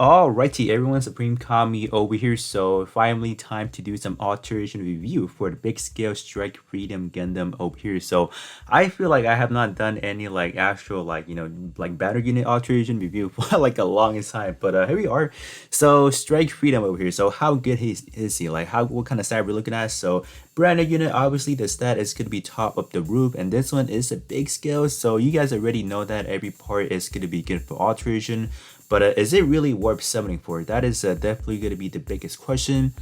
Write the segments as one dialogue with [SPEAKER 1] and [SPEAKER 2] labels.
[SPEAKER 1] Alrighty, everyone, Supreme Kami over here. So finally, time to do some alteration review for the big scale Strike Freedom Gundam over here. So I feel like I have not done any like actual like battle unit alteration review for like a long time. But here we are. So Strike Freedom over here. So how good is he? Like what kind of stat we're looking at? So brand new unit, obviously the stat is gonna be top of the roof, and this one is a big scale. So you guys already know that every part is gonna be good for alteration. But is it really worth summoning for? That is definitely going to be the biggest question.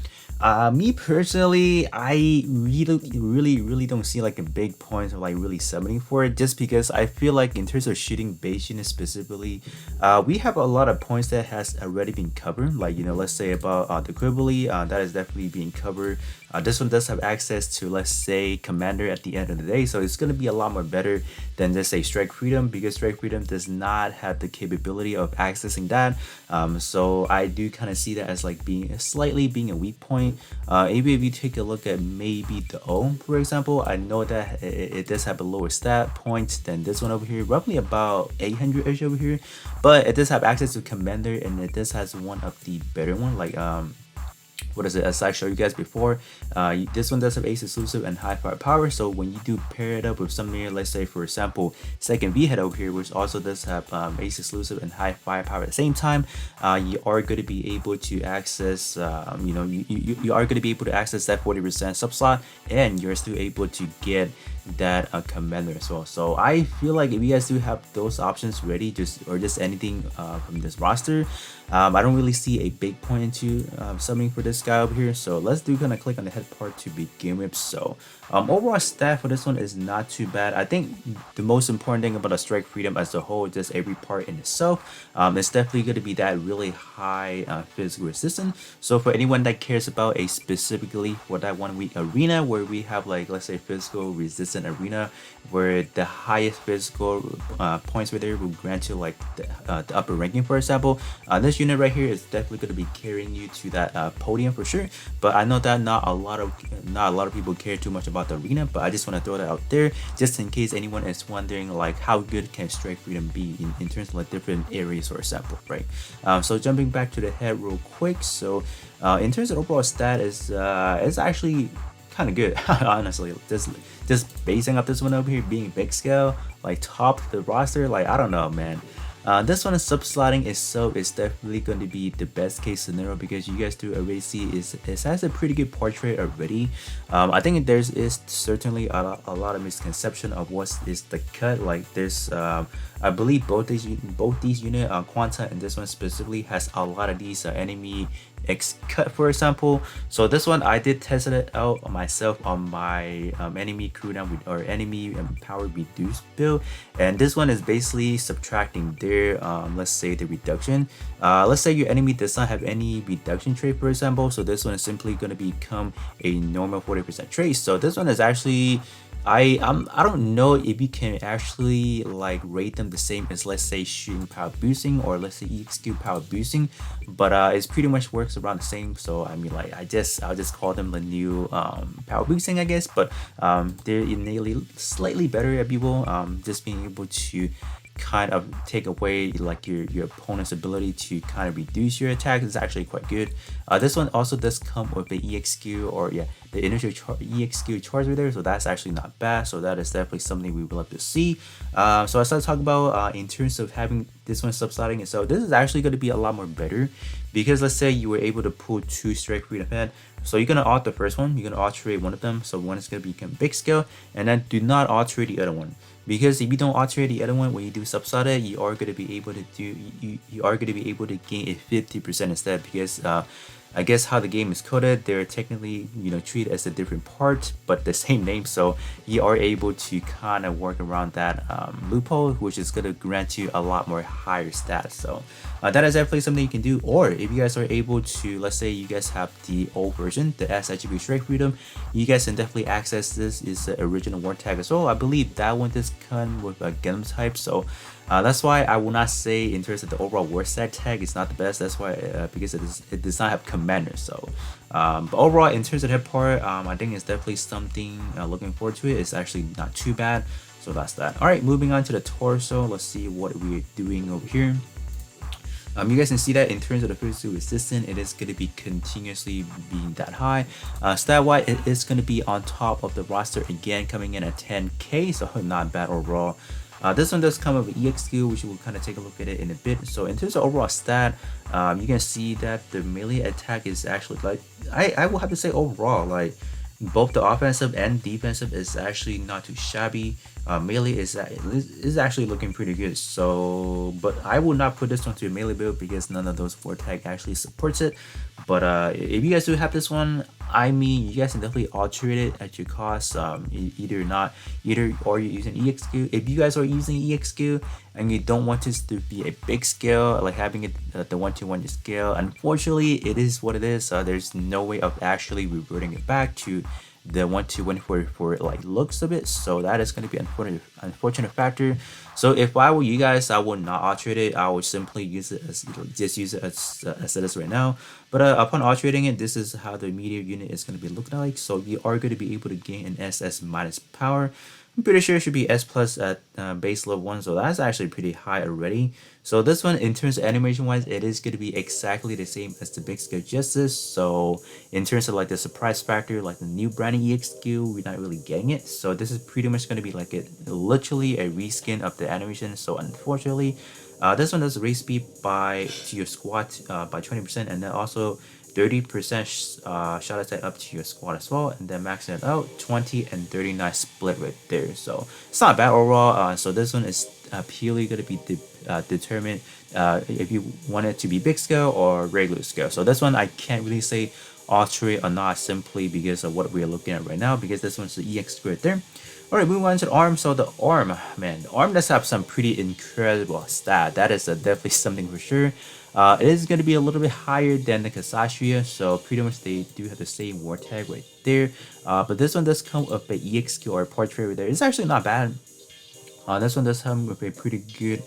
[SPEAKER 1] Me personally, I really don't see like a big point of like really summoning for it, just because I feel like in terms of shooting base units specifically, we have a lot of points that has already been covered. Like let's say about the Quibbly, that is definitely being covered. This one does have access to, let's say, Commander at the end of the day, so it's going to be a lot more better than just say Strike Freedom, because Strike Freedom does not have the capability of accessing that. So I do kind of see that as like being a weak point. Maybe if you take a look at maybe the O, for example, I know that it does have a lower stat point than this one over here, roughly about 800-ish over here, but it does have access to Commander, and it does has one of the better one, like what is it, as I showed you guys before. This one does have ace exclusive and high firepower, so when you do pair it up with something, let's say for example second V head over here, which also does have ace exclusive and high firepower at the same time, you are going to be able to access you are going to be able to access that 40% sub slot, and you're still able to get that commander as well. So I feel like if you guys do have those options ready, just anything from this roster, I don't really see a big point into summoning for this guy over here. So let's gonna click on the head part to begin with. So overall stat for this one is not too bad. I think the most important thing about a Strike Freedom as a whole, just every part in itself, it's definitely going to be that really high physical resistance. So for anyone that cares about a specifically for that 1 week arena where we have like, let's say, physical resistant arena, where the highest physical points right there will grant you like the upper ranking, for example, this unit right here is definitely going to be carrying you to that podium for sure. But I know that not a lot of people care too much about the arena, but I just want to throw that out there just in case anyone is wondering like how good can Strike Freedom be in terms of like different areas, for example, right? So jumping back to the head real quick. So in terms of overall stat, is it's actually kind of good. Honestly, just basing up this one over here being big scale, like top of the roster, like I don't know, man. This one is sub-slotting itself is definitely going to be the best case scenario, because you guys do already see it has a pretty good portrait already. I think is certainly a lot of misconception of what is the cut. Like there's I believe both these unit, Quanta and this one specifically, has a lot of these enemy X cut, for example. So this one I did test it out myself on my enemy cooldown or enemy power reduced build, and this one is basically subtracting their let's say the reduction. Let's say your enemy does not have any reduction trait, for example, so this one is simply going to become a normal 40% trait. So this one is actually, I don't know if you can actually like rate them the same as, let's say, shooting power boosting or let's say EXQ power boosting, but it's pretty much works around the same. So I mean, like I'll just call them the new power boosting, I guess, but they're innately slightly better at people, just being able to kind of take away like your opponent's ability to kind of reduce your attack is actually quite good. This one also does come with the EXQ, or yeah, the initial EXQ charge right there, so that's actually not bad. So that is definitely something we would love to see. So I started talking about in terms of having this one subslotting, and so this is actually going to be a lot more better, because let's say you were able to pull 2 Strike Freedom head. So you're gonna alt the first one, you're gonna alterate one of them, so one is gonna become big scale, and then do not alterate the other one, because if you don't alterate the other one when you do subslot it, you are gonna be able to do you are gonna be able to gain a 50% instead, because I guess how the game is coded, they're technically treated as a different part but the same name, so you are able to kind of work around that loophole, which is going to grant you a lot more higher stats. So that is definitely something you can do. Or if you guys are able to, let's say you guys have the old version, the S attribute Strike Freedom, you guys can definitely access this. Is the original war tag as well. I believe that one does come with a Gundam type, so that's why I will not say in terms of the overall war stat tag it's not the best. That's why because it does not have commander. So but overall in terms of that part, I think it's definitely something looking forward to it. It's actually not too bad. So that's that. All right, moving on to the torso. Let's see what we're doing over here. You guys can see that in terms of the physical resistance, it is going to be continuously being that high. Stat-wise, it is going to be on top of the roster again, coming in at 10k, so not bad overall. This one does come with an EX skill, which we'll kind of take a look at it in a bit. So in terms of overall stat, you can see that the melee attack is actually like, I will have to say overall, like both the offensive and defensive is actually not too shabby. Melee is actually looking pretty good. So, but I will not put this one to a melee build because none of those 4 tag actually supports it. But if you guys do have this one, I mean, you guys can definitely alter it at your cost. Either or you're using EXQ. If you guys are using EXQ and you don't want this to be a big scale, like having it the 1-to-1 scale, unfortunately, it is what it is. There's no way of actually reverting it back to the 1-to-1 for like looks of it. So that is going to be an unfortunate factor. So if I were you guys, I would not alterate it. I would simply use it as just use it as it is right now. But upon alterating it, this is how the meteor unit is going to be looking like. So you are going to be able to gain an SS minus power. I'm pretty sure it should be S plus at base level 1, so that's actually pretty high already. So this one, in terms of animation wise, it is going to be exactly the same as the big scale justice. So in terms of like the surprise factor, like the new branding EX skill, we're not really getting it. So this is pretty much going to be like literally a reskin of the animation. So unfortunately, this one does raise speed to your squad by 20%, and then also 30% shot attack up to your squad as well, and then maxing it out 20 and 39 split right there. So it's not bad overall. So this one is purely going to be determined if you want it to be big scale or regular scale. So this one I can't really say alter it or not, simply because of what we're looking at right now, because this one's the EX right there. Alright, moving on to the arm. So the arm, man, the arm does have some pretty incredible stat. That is definitely something for sure. It is going to be a little bit higher than the Kasashria, so pretty much they do have the same war tag right there. But this one does come with an EXQ or portrait right there. It's actually not bad. This one does come with a pretty good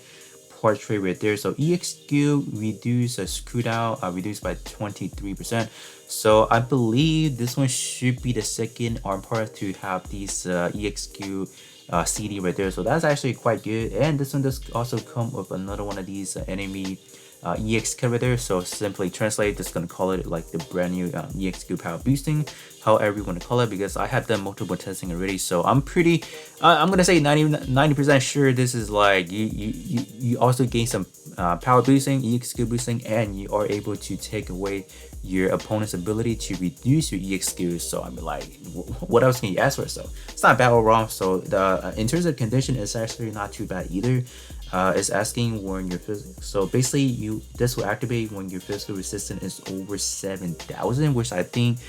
[SPEAKER 1] portrait right there. So EXQ reduce a screw down, reduced by 23%. So I believe this one should be the second arm part to have these EXQ CD right there. So that's actually quite good. And this one does also come with another one of these enemy EX right there. So simply translate, just gonna call it like the brand new EXQ power boosting, however you want to call it, because I have done multiple testing already. So I'm pretty I'm gonna say 90% sure this is like you also gain some power boosting, EXQ boosting, and you are able to take away your opponent's ability to reduce your EXQ. So I mean, like, what else can you ask for? So it's not bad overall. So the in terms of condition, it's actually not too bad either. It's asking when your so basically this will activate when your physical resistance is over 7,000, which I think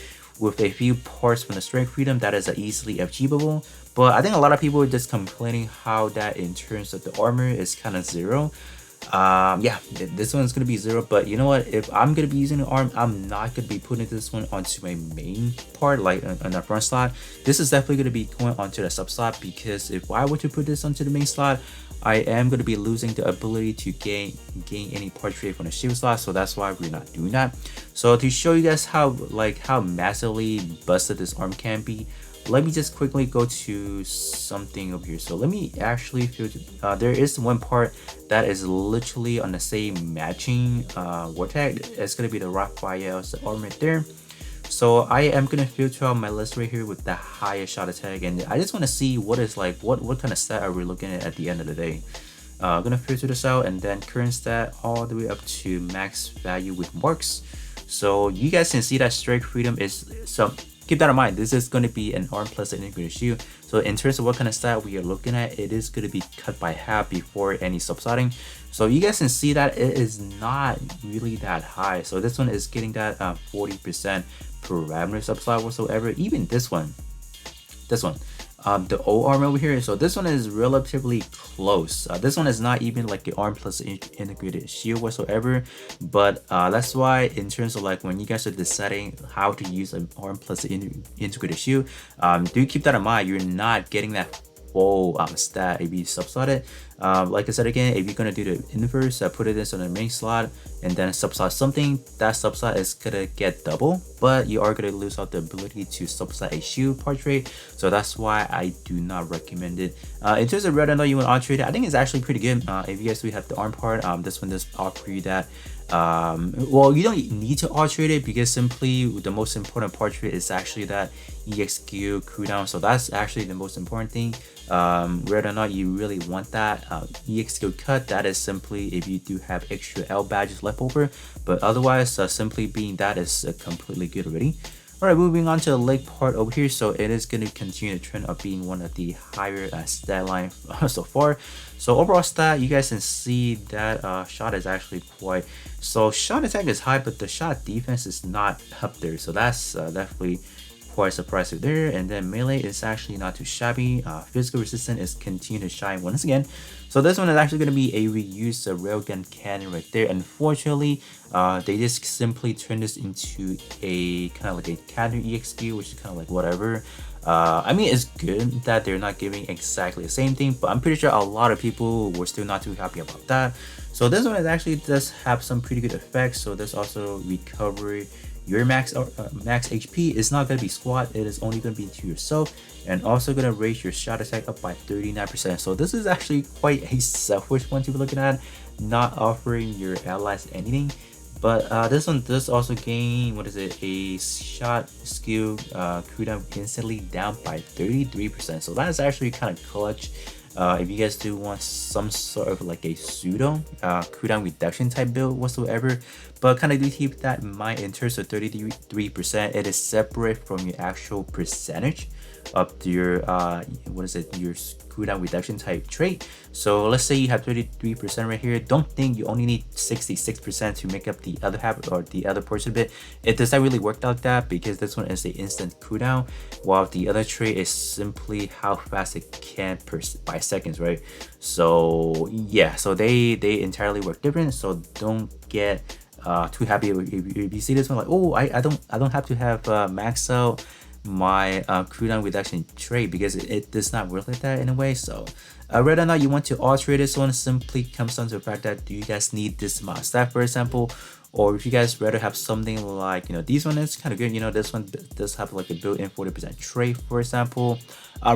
[SPEAKER 1] with a few parts from the strength freedom, that is easily achievable. But I think a lot of people are just complaining how that in terms of the armor is kind of 0. Yeah, this one's gonna be 0, but you know what, if I'm gonna be using the arm, I'm not gonna be putting this one onto my main part, like on the front slot. This is definitely gonna be going onto the sub slot, because if I were to put this onto the main slot, I am going to be losing the ability to gain any portrait from the shield slot, so that's why we're not doing that. So to show you guys how massively busted this arm can be, let me just quickly go to something over here. So let me actually filter. There is one part that is literally on the same matching war tag. It's going to be the Raphael's arm right there. So I am gonna filter out my list right here with the highest shot attack, and I just want to see what is like what kind of stat are we looking at the end of the day. I'm gonna filter this out, and then current stat all the way up to max value with marks. So you guys can see that strike freedom is some. Keep that in mind, this is going to be an arm plus an integrated shield. So in terms of what kind of stat we are looking at, it is going to be cut by half before any subslotting. So you guys can see that it is not really that high. So this one is getting that 40% parameter subslot whatsoever. Even this one, the O arm over here, so this one is relatively close. This one is not even like the arm plus integrated shield whatsoever, but that's why in terms of like when you guys are deciding how to use an arm plus integrated shield, do keep that in mind. You're not getting that full stat if you subslot it. Like I said again, if you're gonna do the inverse, put it in on the main slot and then subslot something, that subslot is gonna get double, but you are gonna lose out the ability to subslot a shield portrait. So that's why I do not recommend it. In terms of red, I know you want to alterate it. I think it's actually pretty good. If you guys do have the arm part, this one does offer you that Well, you don't need to alterate it because simply the most important part of it is actually that EXQ cooldown. So that's actually the most important thing. Whether or not you really want that EXQ cut, that is simply if you do have extra L badges left over. But otherwise, simply being that is completely good already. Alright, moving on to the leg part over here. So it is going to continue the trend of being one of the higher stat line so far. So overall stat, you guys can see that shot is actually quite... So shot attack is high, but the shot defense is not up there. So that's definitely quite surprising there. And then melee is actually not too shabby. Physical resistance is continuing to shine once again. So this one is actually going to be a reused railgun cannon right there. Unfortunately, they just simply turned this into a kind of like a cannon EXP, which is kind of like whatever. I mean, it's good that they're not giving exactly the same thing, but I'm pretty sure a lot of people were still not too happy about that. So this one is actually does have some pretty good effects. So there's also recovery. Your max HP is not going to be squat, it is only going to be to yourself, and also going to raise your shot attack up by 39%. So this is actually quite a selfish one to be looking at, not offering your allies anything. But this one does also gain, what is it, a shot skill cooldown instantly down by 33%. So that is actually kind of clutch. If you guys do want some sort of like a pseudo cooldown reduction type build whatsoever, but kind of do keep that in mind. In terms of 33%, it is separate from your actual percentage of your what is it, your cooldown reduction type trait. So let's say you have 33% right here. Don't think you only need 66% to make up the other half or the other portion of it. It does not really work out that, because this one is the instant cooldown, while the other trait is simply how fast it can by seconds, right? So yeah, so they entirely work different. So don't get too happy if you see this one like, oh, I don't have to have max out my cooldown reduction trait, because it does not work like that in a way. So whether or not you want to alter this one simply comes down to the fact that do you guys need this amount of stat, for example, or if you guys rather have something like, you know, this one is kind of good, you know, this one does have like a built-in 40% trait, for example.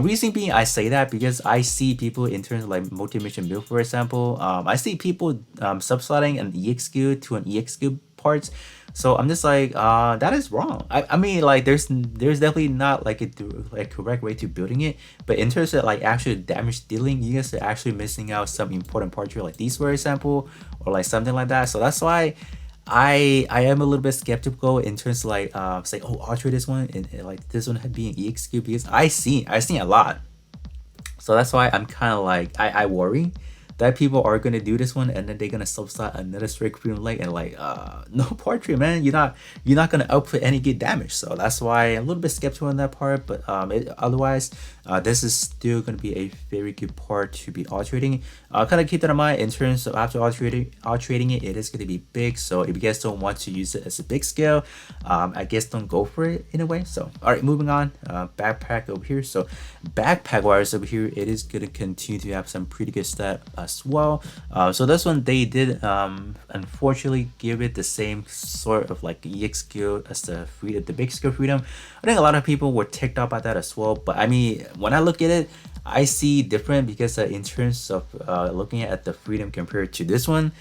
[SPEAKER 1] Reason being I say that because I see people in terms of like multi-mission build, for example, I see people subslotting an EXQ to an EXQ parts. So I'm just like, that is wrong. I mean, like there's definitely not like a correct way to building it, but in terms of like actual damage dealing, you guys are actually missing out some important parts here, like these, for example, or like something like that. So that's why I am a little bit skeptical in terms of like say, oh, alter this one and like this one being EXQ, because I see a lot. So that's why I'm kind of like I worry that people are gonna do this one and then they're gonna subslot another straight premium leg and like no portrait, man, you're not gonna output any good damage. So that's why I'm a little bit skeptical on that part, but otherwise this is still gonna be a very good part to be alterating. Kind of keep that in mind in terms of after alterating it, it is gonna be big. So if you guys don't want to use it as a big scale, I guess don't go for it in a way. So all right, moving on, backpack over here. So backpack wires over here, it is gonna continue to have some pretty good stat as well. So this one they did unfortunately give it the same sort of like EXQ as the big skill freedom. I think a lot of people were ticked off by that as well, but I mean, when I look at it, I see different, because in terms of looking at the freedom compared to this one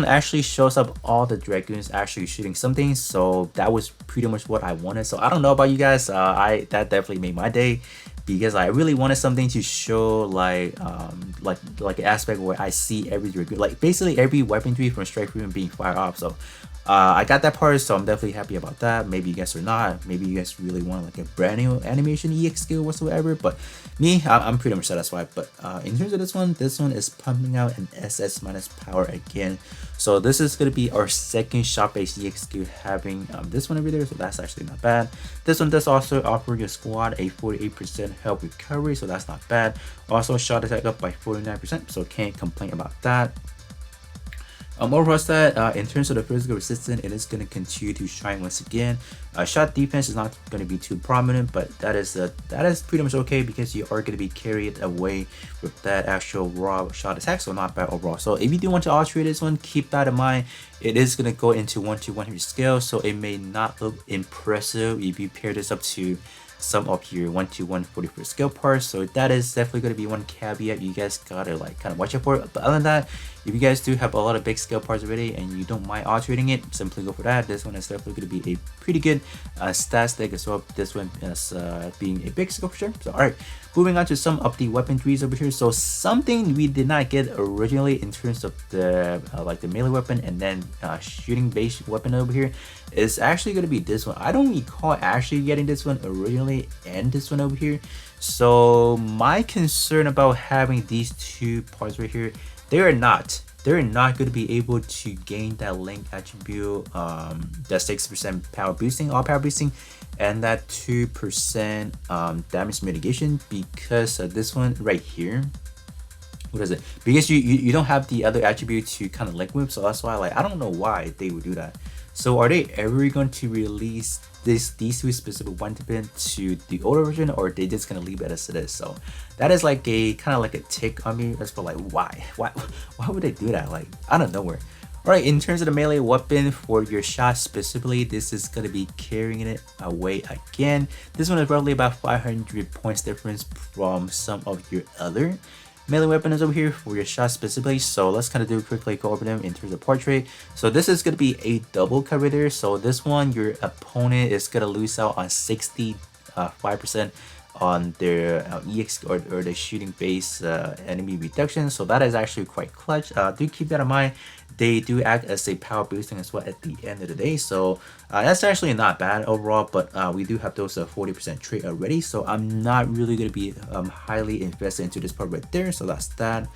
[SPEAKER 1] actually shows up all the dragoons actually shooting something. So that was pretty much what I wanted. So I don't know about you guys, that definitely made my day, because I really wanted something to show like an aspect where I see every dragoon, like basically every weaponry from Strike Freedom being fired off. So I got that part, so I'm definitely happy about that. Maybe you guys are not, maybe you guys really want like a brand new animation EX skill whatsoever, but me, I'm pretty much satisfied. But in terms of this one is pumping out an SS minus power again. So this is going to be our second shot based EX skill having this one over there, so that's actually not bad. This one does also offer your squad a 48% health recovery, so that's not bad. Also shot attack up by 49%, so can't complain about that. Overall stat, in terms of the physical resistance, it is going to continue to shine once again. Shot defense is not going to be too prominent, but that is pretty much okay, because you are going to be carried away with that actual raw shot attack, so not bad overall. So if you do want to alterate this one, keep that in mind. It is going to go into 1:100 scale, so it may not look impressive if you pair this up to some of your 1:144 scale parts. So that is definitely going to be one caveat you guys gotta like kind of watch out for. But other than that, If you guys do have a lot of big scale parts already and you don't mind altering it, simply go for that. This one is definitely going to be a pretty good stat stack as well. This one is being a big scale for sure. So alright, moving on to some of the weaponries over here. So something we did not get originally in terms of the like the melee weapon and then shooting based weapon over here is actually going to be this one. I don't recall actually getting this one originally and this one over here. So my concern about having these two parts right here, they're not going to be able to gain that link attribute, that 6% power boosting, all power boosting, and that 2% damage mitigation, because this one right here, what is it? Because you don't have the other attribute to kind of link with, so that's why, like, I don't know why they would do that. So are they ever going to release these two specific weapon to the older version, or are they just gonna leave it as it is? So that is like a kind of like a tick on me as for like why would they do that, like out of nowhere. Alright, in terms of the melee weapon for your shot specifically, this is going to be carrying it away again. This one is roughly about 500 points difference from some of your other melee weapon is over here for your shot specifically. So let's kind of do quickly go over them in terms of portrait. So this is going to be a double cover there. So this one, your opponent is going to lose out on 65% on their EX or the shooting base enemy reduction. So that is actually quite clutch. Do keep that in mind. They do act as a power boosting as well at the end of the day, so that's actually not bad overall. But we do have those 40% trait already, so I'm not really going to be highly invested into this part right there. So that's that.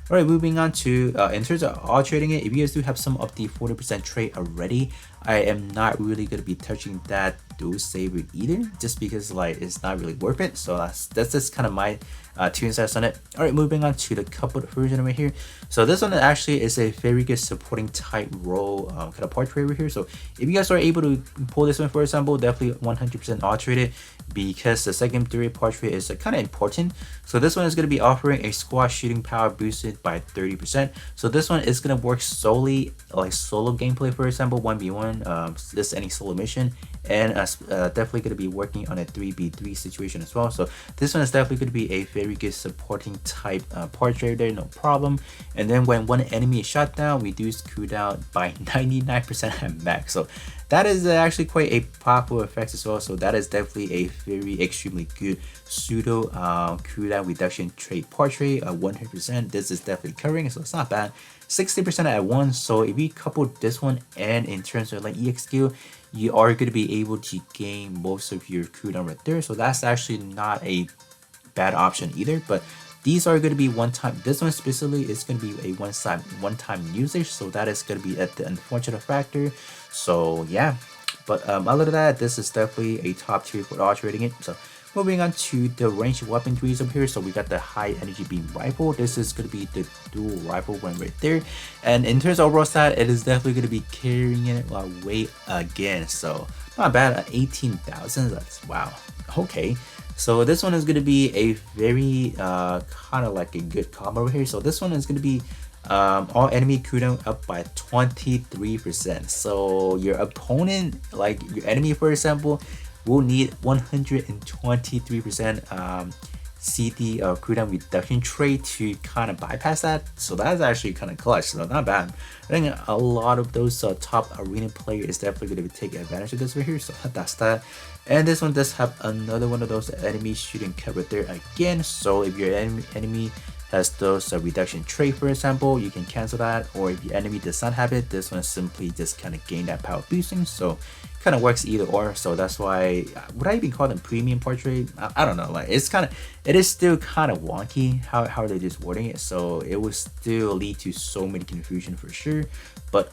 [SPEAKER 1] Alright, moving on to in terms of altering it, if you guys do have some of the 40% trait already, I am not really going to be touching that dual saber either, just because like it's not really worth it. So that's just kind of my two insights on it. Alright, moving on to the coupled version right here. So this one actually is a very good supporting type role kind of portrait right here. So if you guys are able to pull this one, for example, definitely 100% alter it, because the secondary portrait is kind of important. So this one is going to be offering a squad shooting power boosted by 30%. So this one is going to work solely like solo gameplay, for example, 1v1, just any solo mission, and definitely going to be working on a 3v3 situation as well. So this one is definitely going to be a very good supporting type portrait there, no problem. And then when one enemy is shot down, reduce cooldown by 99% at max. So that is actually quite a powerful effect as well. So that is definitely a very extremely good pseudo cooldown reduction trait portrait. 100%. This is definitely covering, so it's not bad. 60% at once. So if you couple this one and in terms of like EX skill, you are going to be able to gain most of your cooldown right there. So that's actually not a bad option either. But these are going to be one time. This one specifically is going to be a one-time usage, so that is going to be at the unfortunate factor. So yeah, but other than that, this is definitely a top tier for alterating it. So moving on to the ranged weaponries up here. So we got the high energy beam rifle. This is going to be the dual rifle one right there. And in terms of overall stat, it is definitely going to be carrying it away again. So not bad at 18,000. That's wow. Okay. So this one is going to be a very kind of like a good combo over here. So this one is going to be all enemy cooldown up by 23%. So your opponent, like your enemy for example, will need 123% CD cooldown reduction trait to kind of bypass that. So that's actually kind of clutch, so not bad. I think a lot of those top arena players is definitely going to take advantage of this right here, so that's that. And this one does have another one of those enemy shooting cover there again. So if your enemy has those reduction trait, for example, you can cancel that, or if your enemy does not have it, this one simply just kind of gain that power boosting. So kind of works either or. So that's why, would I even call them premium portrait? I don't know, like it is still kind of wonky how they're just wording it, so it will still lead to so many confusion for sure. But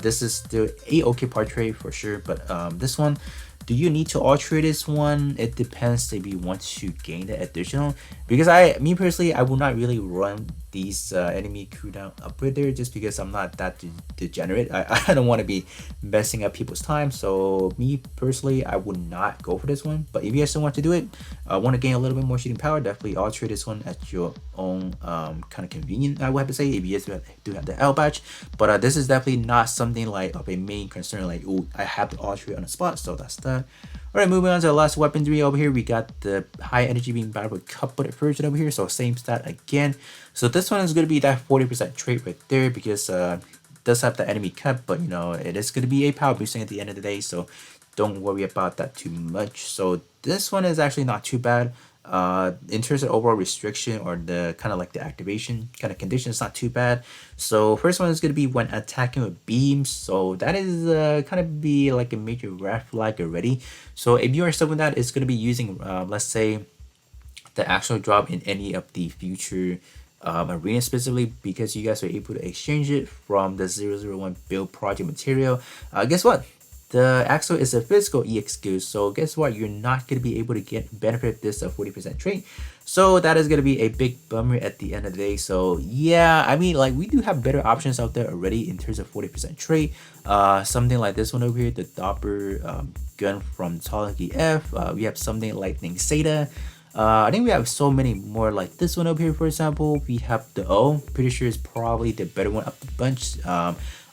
[SPEAKER 1] this is still a okay portrait for sure. But this one, do you need to alter this one? It depends if you want to gain the additional, because me personally, I will not really run these enemy cooldown upgrade there, just because I'm not that degenerate. I don't want to be messing up people's time. So me personally, I would not go for this one. But if you guys still want to do it, want to gain a little bit more shooting power, definitely alter this one at your own kind of convenience, I would have to say, if you guys do have the L badge. But this is definitely not something like of a main concern, like, oh, I have to alter it on the spot. So that's that. Alright, moving on to the last weaponry over here. We got the high energy beam battle with cup bullet version over here. So same stat again. So this one is going to be that 40% trait right there because it does have the enemy cut, but you know, it is going to be a power boosting at the end of the day. So don't worry about that too much. So this one is actually not too bad. In terms of overall restriction or the kind of like the activation kind of condition, it's not too bad. So first one is going to be when attacking with beams. So that is kind of be like a major red flag already. So if you are someone that is going to be using, let's say, the actual drop in any of the future arena specifically, because you guys are able to exchange it from the 001 build project material, guess what? The Axle is a physical EX skill, so guess what? You're not going to be able to get benefit this 40% trait. So that is going to be a big bummer at the end of the day. So yeah, I mean, like we do have better options out there already in terms of 40% trait. Something like this one over here, the Doppler gun from Tology F. We have something like Zeta. I think we have so many more like this one over here, for example. We have the O, pretty sure is probably the better one of the bunch.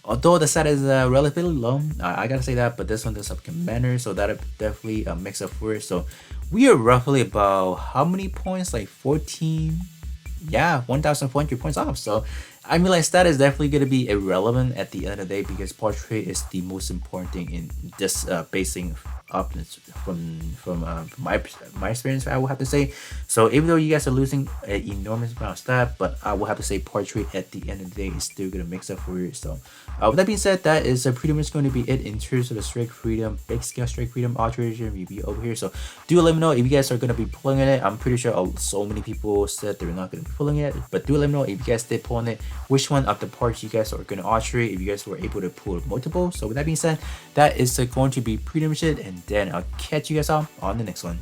[SPEAKER 1] Although the stat is relatively low, I gotta say that, but this one does have commander, so that definitely makes up for it. So we are roughly about how many points? Like 14, yeah, 1,400 points off. So I mean, like stat is definitely gonna be irrelevant at the end of the day because portrait is the most important thing in this basing up from my experience, I will have to say. So even though you guys are losing an enormous amount of stat, but I will have to say portrait at the end of the day is still gonna mix up for you. So with that being said, that is pretty much going to be it in terms of the Strike Freedom big scale Strike Freedom Alteration review over here. So do let me know if you guys are gonna be pulling it. I'm pretty sure so many people said they're not gonna be pulling it, but do let me know if you guys did pull on it, which one of the parts you guys are gonna alterate, if you guys were able to pull multiple. So with that being said, that is going to be pretty much it, and then I'll catch you guys all on the next one.